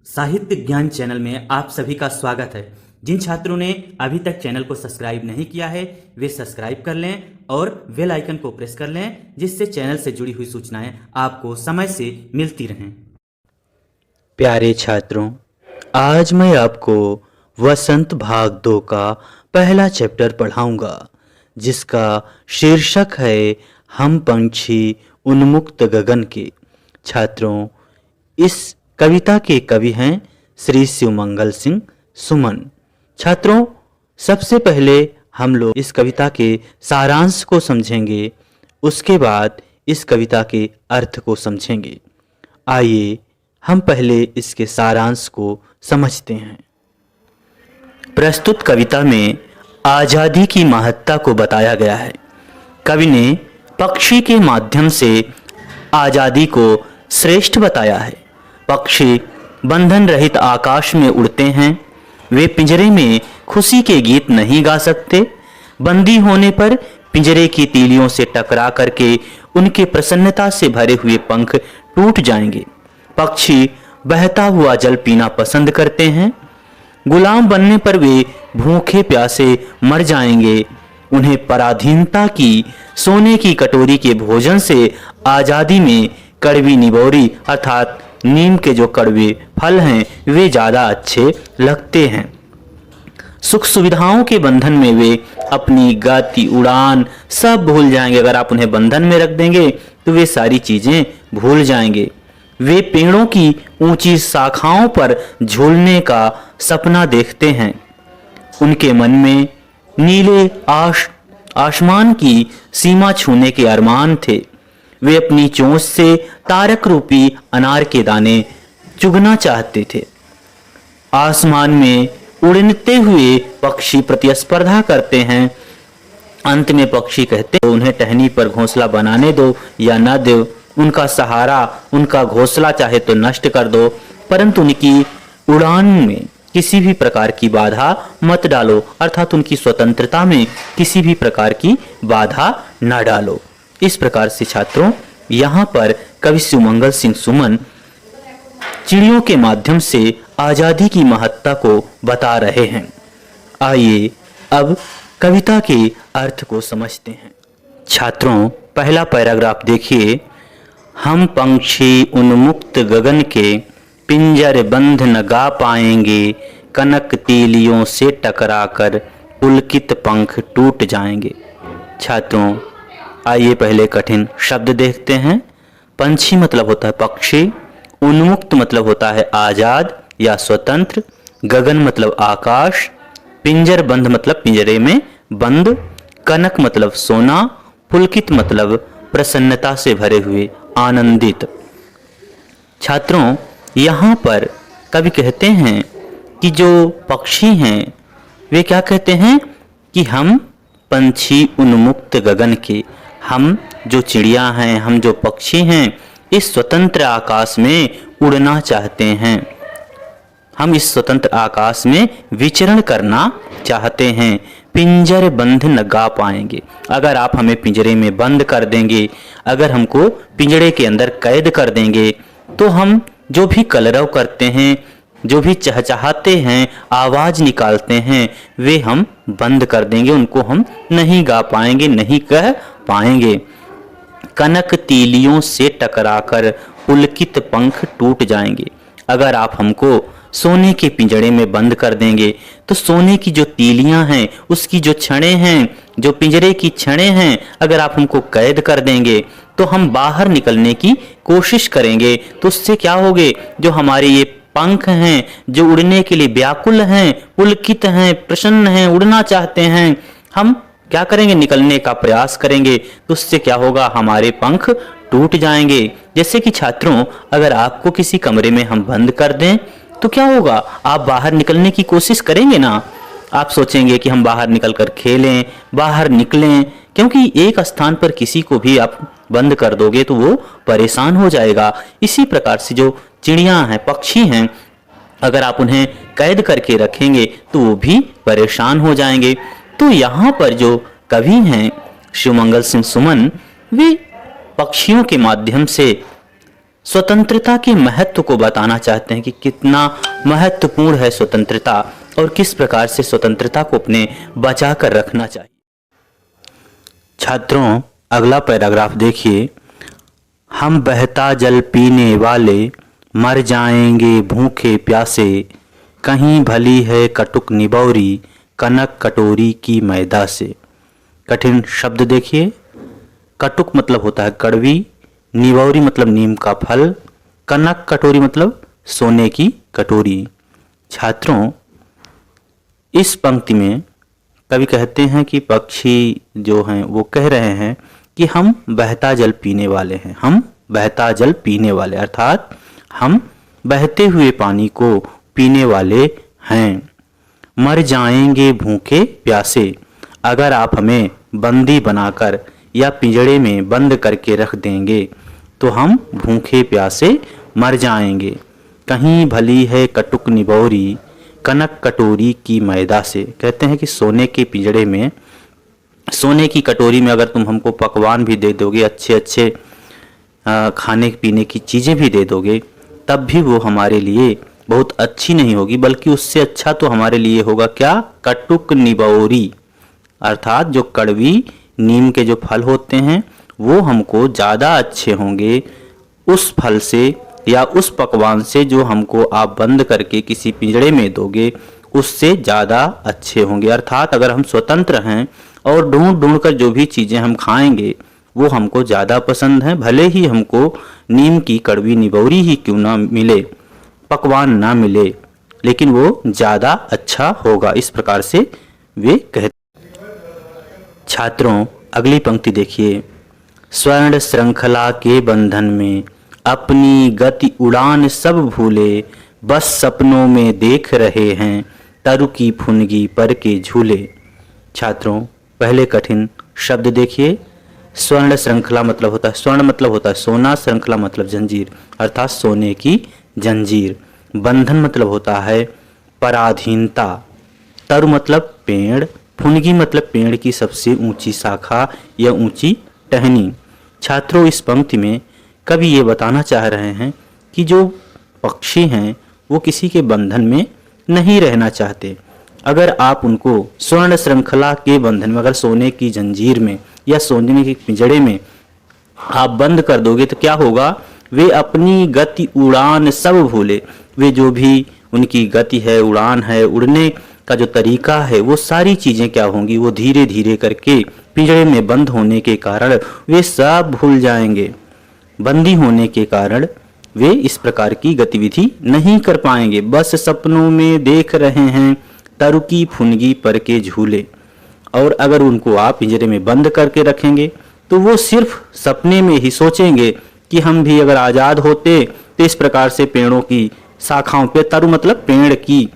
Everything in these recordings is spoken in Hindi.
साहित्य ज्ञान चैनल में आप सभी का स्वागत है। जिन छात्रों ने अभी तक चैनल को सब्सक्राइब नहीं किया है वे सब्सक्राइब कर लें और बेल आइकन को प्रेस कर लें, जिससे चैनल से जुड़ी हुई सूचनाएं आपको समय से मिलती रहें। प्यारे छात्रों, आज मैं आपको वसंत भाग 2 का पहला चैप्टर पढ़ाऊंगा, जिसका शीर्षक है हम पंछी उन्मुक्त गगन के। छात्रों, इस कविता के कवि हैं श्री शिवमंगल सिंह सुमन। छात्रों, सबसे पहले हम लोग इस कविता के सारांश को समझेंगे, उसके बाद इस कविता के अर्थ को समझेंगे। आइए हम पहले इसके सारांश को समझते हैं। प्रस्तुत कविता में आज़ादी की महत्ता को बताया गया है। कवि ने पक्षी के माध्यम से आज़ादी को श्रेष्ठ बताया है। पक्षी बंधन रहित आकाश में उड़ते हैं। वे पिंजरे में खुशी के गीत नहीं गा सकते। बंदी होने पर पिंजरे की तीलियों से टकरा करके उनके प्रसन्नता से भरे हुए पंख टूट जाएंगे। पक्षी बहता हुआ जल पीना पसंद करते हैं। गुलाम बनने पर वे भूखे प्यासे मर जाएंगे। उन्हें पराधीनता की सोने की कटोरी के भोजन से आज़ादी में कड़वी निबोरी अर्थात नीम के जो कड़वे फल हैं वे ज़्यादा अच्छे लगते हैं। सुख सुविधाओं के बंधन में वे अपनी गति उड़ान सब भूल जाएंगे। अगर आप उन्हें बंधन में रख देंगे तो वे सारी चीज़ें भूल जाएंगे। वे पेड़ों की ऊंची शाखाओं पर झूलने का सपना देखते हैं। उनके मन में नीले आसमान की सीमा छूने के अरमान थे। वे अपनी चोंच से तारक रूपी अनार के दाने चुगना चाहते थे। आसमान में उड़ते हुए पक्षी प्रतिस्पर्धा करते हैं। अंत में पक्षी कहते हैं उन्हें टहनी पर घोंसला बनाने दो या न दो, उनका सहारा उनका घोंसला चाहे तो नष्ट कर दो, परंतु उनकी उड़ान में किसी भी प्रकार की बाधा मत डालो, अर्थात उनकी स्वतंत्रता में किसी भी प्रकार की बाधा न डालो। इस प्रकार से छात्रों, यहाँ पर कवि शिवमंगल सिंह सुमन चिड़ियों के माध्यम से आज़ादी की महत्ता को बता रहे हैं। आइए अब कविता के अर्थ को समझते हैं। छात्रों, पहला पैराग्राफ देखिए। हम पंछी उन्मुक्त गगन के पिंजर बंध न गा पाएंगे, कनक तीलियों से टकराकर पुलकित पंख टूट जाएंगे। छात्रों, आइए पहले कठिन शब्द देखते हैं। पंछी मतलब होता है पक्षी, उन्मुक्त मतलब होता है आजाद या स्वतंत्र, गगन मतलब आकाश, पिंजर बंध मतलब पिंजरे में बंद, कनक मतलब सोना, पुलकित मतलब प्रसन्नता से भरे हुए आनंदित। छात्रों, यहाँ पर कवि कहते हैं कि जो पक्षी हैं वे क्या कहते हैं कि हम पंछी उन्मुक्त गगन के, हम जो चिड़िया हैं, हम जो पक्षी हैं, इस स्वतंत्र आकाश में उड़ना चाहते हैं। हम इस स्वतंत्र आकाश में विचरण करना चाहते हैं। पिंजर बंध न गा पाएंगे। अगर आप हमें पिंजरे में बंद कर देंगे, अगर हमको पिंजरे के अंदर कैद कर देंगे, तो हम जो भी कलरव करते हैं, जो भी चहचहाते हैं, आवाज निकालते हैं, वे हम बंद कर देंगे, उनको हम नहीं गा पाएंगे, नहीं कह पाएंगे। कनक तीलियों से टकराकर पुलकित पंख टूट जाएंगे। अगर आप हमको सोने के पिंजरे में बंद कर देंगे तो सोने की जो तीलियां हैं, उसकी जो छड़ें हैं, जो पिंजरे की छड़ें हैं, अगर आप हमको कैद कर देंगे तो हम बाहर निकलने की कोशिश करेंगे। तो उससे क्या होगे, जो हमारे ये पंख हैं, जो उड़ने के लिए व्याकुल हैं, पुलकित हैं, प्रसन्न हैं, उड़ना चाहते हैं, हम क्या करेंगे, निकलने का प्रयास करेंगे, तो उससे क्या होगा, हमारे पंख टूट जाएंगे। जैसे कि छात्रों, अगर आपको किसी कमरे में हम बंद कर दें तो क्या होगा, आप बाहर निकलने की कोशिश करेंगे ना। आप सोचेंगे कि हम बाहर निकलकर खेलें, बाहर निकलें, क्योंकि एक स्थान पर किसी को भी आप बंद कर दोगे तो वो परेशान हो जाएगा। इसी प्रकार से जो चिड़ियां हैं, पक्षी हैं, अगर आप उन्हें कैद करके रखेंगे तो वो भी परेशान हो जाएंगे। तो यहाँ पर जो कवि हैं शिवमंगल सिंह सुमन, वे पक्षियों के माध्यम से स्वतंत्रता के महत्व को बताना चाहते हैं कि कितना महत्वपूर्ण है स्वतंत्रता और किस प्रकार से स्वतंत्रता को अपने बचा कर रखना चाहिए। छात्रों, अगला पैराग्राफ देखिए। हम बहता जल पीने वाले मर जाएंगे भूखे प्यासे, कहीं भली है कटुक निबौरी कनक कटोरी की मैदा से। कठिन शब्द देखिए। कटुक मतलब होता है कड़वी, निबौरी मतलब नीम का फल, कनक कटोरी मतलब सोने की कटोरी। छात्रों, इस पंक्ति में कवि कहते हैं कि पक्षी जो हैं वो कह रहे हैं कि हम बहता जल पीने वाले हैं। हम बहता जल पीने वाले अर्थात हम बहते हुए पानी को पीने वाले हैं। मर जाएंगे भूखे प्यासे, अगर आप हमें बंदी बनाकर या पिंजड़े में बंद करके रख देंगे तो हम भूखे प्यासे मर जाएंगे। कहीं भली है कटुक निबौरी कनक कटोरी की मैदा से। कहते हैं कि सोने के पिंजड़े में, सोने की कटोरी में अगर तुम हमको पकवान भी दे दोगे, अच्छे अच्छे खाने पीने की चीज़ें भी दे दोगे, तब भी वो हमारे लिए बहुत अच्छी नहीं होगी, बल्कि उससे अच्छा तो हमारे लिए होगा क्या? कटुक निबौरी, अर्थात जो कड़वी नीम के जो फल होते हैं वो हमको ज़्यादा अच्छे होंगे उस फल से या उस पकवान से जो हमको आप बंद करके किसी पिंजड़े में दोगे, उससे ज़्यादा अच्छे होंगे। अर्थात अगर हम स्वतंत्र हैं और ढूंढ ढूंढ कर जो भी चीज़ें हम खाएंगे वो हमको ज़्यादा पसंद हैं, भले ही हमको नीम की कड़वी निबौरी ही क्यों ना मिले, पकवान ना मिले, लेकिन वो ज़्यादा अच्छा होगा। इस प्रकार से वे कहते। छात्रों, अगली पंक्ति देखिए। स्वर्ण श्रृंखला के बंधन में अपनी गति उड़ान सब भूले, बस सपनों में देख रहे हैं तरु की फुनगी पर के झूले। छात्रों, पहले कठिन शब्द देखिए। स्वर्ण श्रृंखला मतलब होता है, स्वर्ण मतलब होता है सोना, श्रृंखला मतलब जंजीर, अर्थात सोने की जंजीर। बंधन मतलब होता है पराधीनता। तरु मतलब पेड़, फुनगी मतलब पेड़ की सबसे ऊंची शाखा या ऊंची टहनी। छात्रों, इस पंक्ति में कवि ये बताना चाह रहे हैं कि जो पक्षी हैं वो किसी के बंधन में नहीं रहना चाहते। अगर आप उनको स्वर्ण श्रृंखला के बंधन में, अगर सोने की जंजीर में या सोने के पिंजड़े में आप बंद कर दोगे तो क्या होगा? वे अपनी गति उड़ान सब भूले। वे जो भी उनकी गति है, उड़ान है, उड़ने का जो तरीका है, वो सारी चीज़ें क्या होंगी? वो धीरे धीरे करके पिंजड़े में बंद होने के कारण वे सब भूल जाएंगे। बंदी होने के कारण वे इस प्रकार की गतिविधि नहीं कर पाएंगे। बस सपनों में देख रहे हैं तरु की फुनगी पर के झूले। और अगर उनको आप पिंजरे में बंद करके रखेंगे तो वो सिर्फ सपने में ही सोचेंगे कि हम भी अगर आज़ाद होते तो इस प्रकार से पेड़ों की शाखाओं पे, तरु मतलब पेड़ की,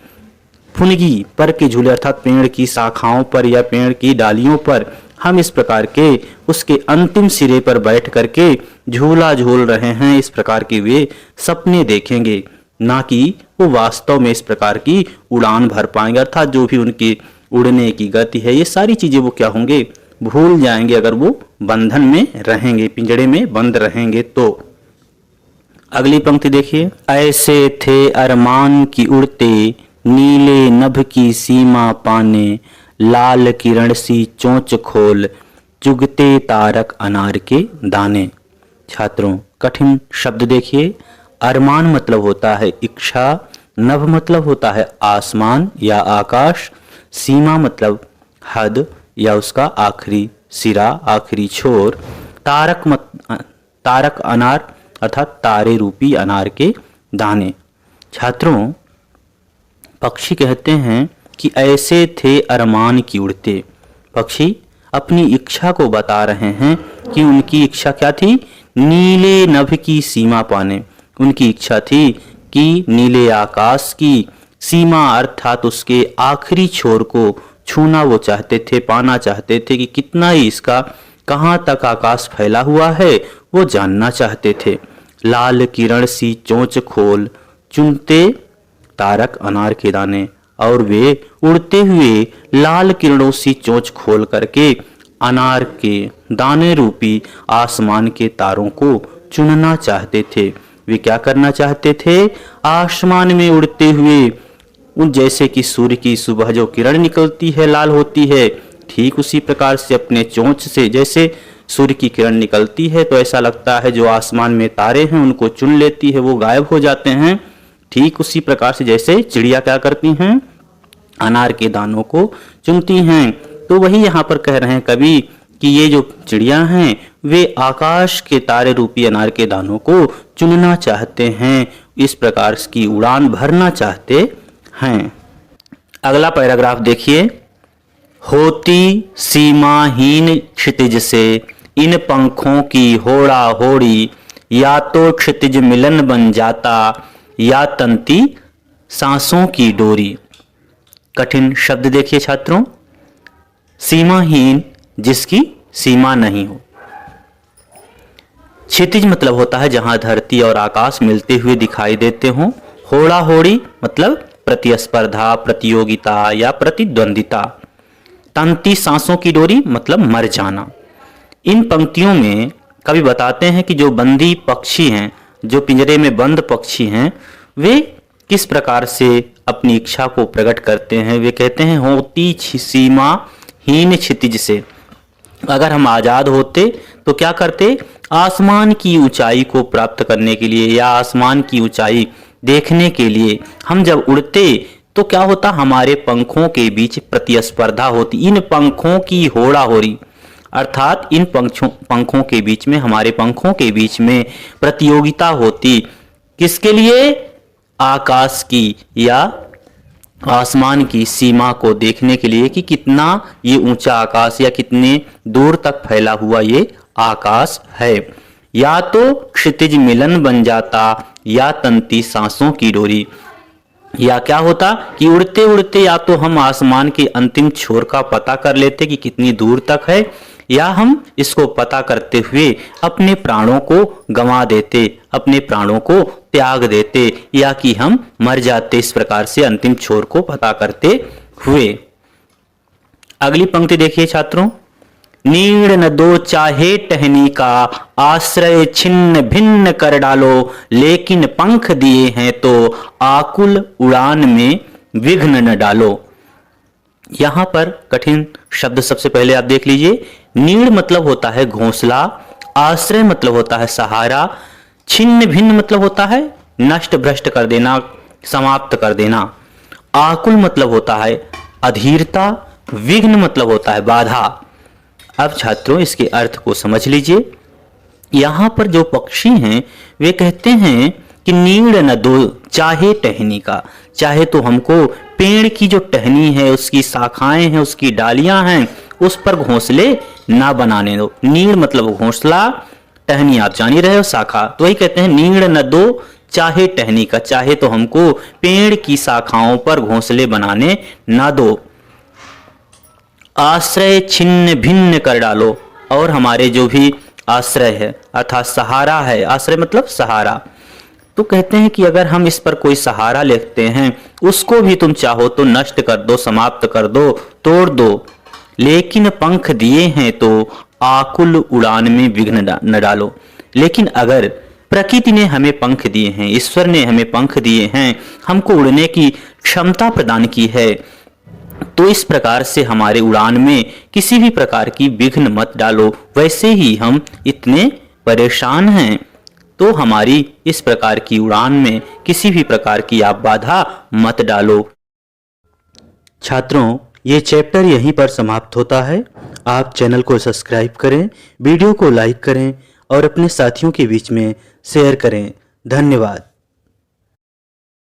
फुनगी पर के झूले अर्थात पेड़ की शाखाओं पर या पेड़ की डालियों पर हम इस प्रकार के उसके अंतिम सिरे पर बैठ करके झूला झूल रहे हैं, इस प्रकार के वे सपने देखेंगे, ना कि वो वास्तव में इस प्रकार की उड़ान भर पाएंगे। अर्थात जो भी उनकी उड़ने की गति है, ये सारी चीजें वो क्या होंगे? भूल जाएंगे अगर वो बंधन में रहेंगे, पिंजड़े में बंद रहेंगे तो। अगली पंक्ति देखिए। ऐसे थे अरमान की उड़ते नीले नभ की सीमा पाने, लाल किरण सी चोंच खोल चुगते तारक अनार के दाने। छात्रों, कठिन शब्द देखिए। अरमान मतलब होता है इच्छा, नभ मतलब होता है आसमान या आकाश, सीमा मतलब हद या उसका आखिरी सिरा, आखिरी छोर, तारक अनार अर्थात तारे रूपी अनार के दाने। छात्रों, पक्षी कहते हैं कि ऐसे थे अरमान की उड़ते। पक्षी अपनी इच्छा को बता रहे हैं कि उनकी इच्छा क्या थी? नीले नभ की सीमा पाने। उनकी इच्छा थी कि नीले आकाश की सीमा अर्थात उसके आखिरी छोर को छूना वो चाहते थे, पाना चाहते थे कि कितना ही इसका कहाँ तक आकाश फैला हुआ है वो जानना चाहते थे। लाल किरण सी चोंच खोल चुनते तारक अनार के दाने, और वे उड़ते हुए लाल किरणों सी चोंच खोल करके अनार के दाने रूपी आसमान के तारों को चुनना चाहते थे। वे क्या करना चाहते थे? आसमान में उड़ते हुए उन जैसे कि सूर्य की सुबह जो किरण निकलती है लाल होती है, ठीक उसी प्रकार से अपने चोंच से जैसे सूर्य की किरण निकलती है तो ऐसा लगता है जो आसमान में तारे हैं उनको चुन लेती है, वो गायब हो जाते हैं। ठीक उसी प्रकार से जैसे चिड़िया क्या करती हैं? अनार के दानों को चुनती हैं। तो वही यहाँ पर कह रहे हैं कवि कि ये जो चिड़िया हैं वे आकाश के तारे रूपी अनार के दानों को चुनना चाहते हैं, इस प्रकार की उड़ान भरना चाहते हैं। अगला पैराग्राफ देखिए। होती सीमाहीन क्षितिज से इन पंखों की होड़ा होड़ी, या तो क्षितिज मिलन बन जाता या तंती सांसों की डोरी। कठिन शब्द देखिए छात्रों। सीमाहीन जिसकी सीमा नहीं हो। क्षितिज मतलब होता है जहां धरती और आकाश मिलते हुए दिखाई देते हों। होड़ा होड़ी मतलब प्रतिस्पर्धा, प्रतियोगिता या प्रतिद्वंदिता। तंती सांसों की डोरी मतलब मर जाना। इन पंक्तियों में कवि बताते हैं कि जो बंदी पक्षी हैं, जो पिंजरे में बंद पक्षी हैं, वे किस प्रकार से अपनी इच्छा को प्रकट करते हैं। वे कहते हैं होती सीमाहीन क्षितिज से। अगर हम आज़ाद होते तो क्या करते? आसमान की ऊंचाई को प्राप्त करने के लिए या आसमान की ऊंचाई देखने के लिए हम जब उड़ते तो क्या होता? हमारे पंखों के बीच प्रतिस्पर्धा होती। इन पंखों की होड़ा होरी अर्थात इन पंखों के बीच में, हमारे पंखों के बीच में प्रतियोगिता होती। किसके लिए? आकाश की या आसमान की सीमा को देखने के लिए कि कितना ये ऊंचा आकाश या कितने दूर तक फैला हुआ ये आकाश है। या तो क्षितिज मिलन बन जाता या तंती सांसों की डोरी। या क्या होता कि उड़ते उड़ते या तो हम आसमान के अंतिम छोर का पता कर लेते कि कितनी दूर तक है, या हम इसको पता करते हुए अपने प्राणों को गंवा देते, अपने प्राणों को त्याग देते, या कि हम मर जाते इस प्रकार से अंतिम छोर को पता करते हुए। अगली पंक्ति देखिए छात्रों। नीड़ न दो चाहे टहनी का, आश्रय छिन्न भिन्न कर डालो, लेकिन पंख दिए हैं तो आकुल उड़ान में विघ्न न डालो। यहां पर कठिन शब्द सबसे पहले आप देख लीजिए। नीड़ मतलब होता है घोंसला, आश्रय मतलब होता है सहारा, छिन्न भिन्न मतलब होता है नष्ट भ्रष्ट कर देना, समाप्त कर देना, आकुल मतलब होता है अधीरता, विघ्न मतलब होता है बाधा। अब छात्रों इसके अर्थ को समझ लीजिए। यहां पर जो पक्षी हैं वे कहते हैं कि नीड़ न दो चाहे टहनी का, चाहे तो हमको पेड़ की जो टहनी है, उसकी शाखाएं हैं, उसकी डालियां हैं, उस पर घोंसले ना बनाने दो। नीड़ मतलब घोंसला, टहनी आप जान ही रहे हो शाखा, तो वही कहते हैं नीड़ न दो चाहे टहनी का, चाहे तो हमको पेड़ की शाखाओं पर घोंसले बनाने ना दो। आश्रय छिन्न भिन्न कर डालो, और हमारे जो भी आश्रय है अर्थात सहारा है, आश्रय मतलब सहारा, तो कहते हैं कि अगर हम इस पर कोई सहारा लेते हैं उसको भी तुम चाहो तो नष्ट कर दो, समाप्त कर दो, तोड़ दो, लेकिन पंख दिए हैं तो आकुल उड़ान में विघ्न न डालो। लेकिन अगर प्रकृति ने हमें पंख दिए हैं, ईश्वर ने हमें पंख दिए हैं, हमको उड़ने की क्षमता प्रदान की है, तो इस प्रकार से हमारे उड़ान में किसी भी प्रकार की विघ्न मत डालो। वैसे ही हम इतने परेशान हैं तो हमारी इस प्रकार की उड़ान में किसी भी प्रकार की आप बाधा मत डालो। छात्रों ये चैप्टर यहीं पर समाप्त होता है। आप चैनल को सब्सक्राइब करें, वीडियो को लाइक करें और अपने साथियों के बीच में शेयर करें। धन्यवाद।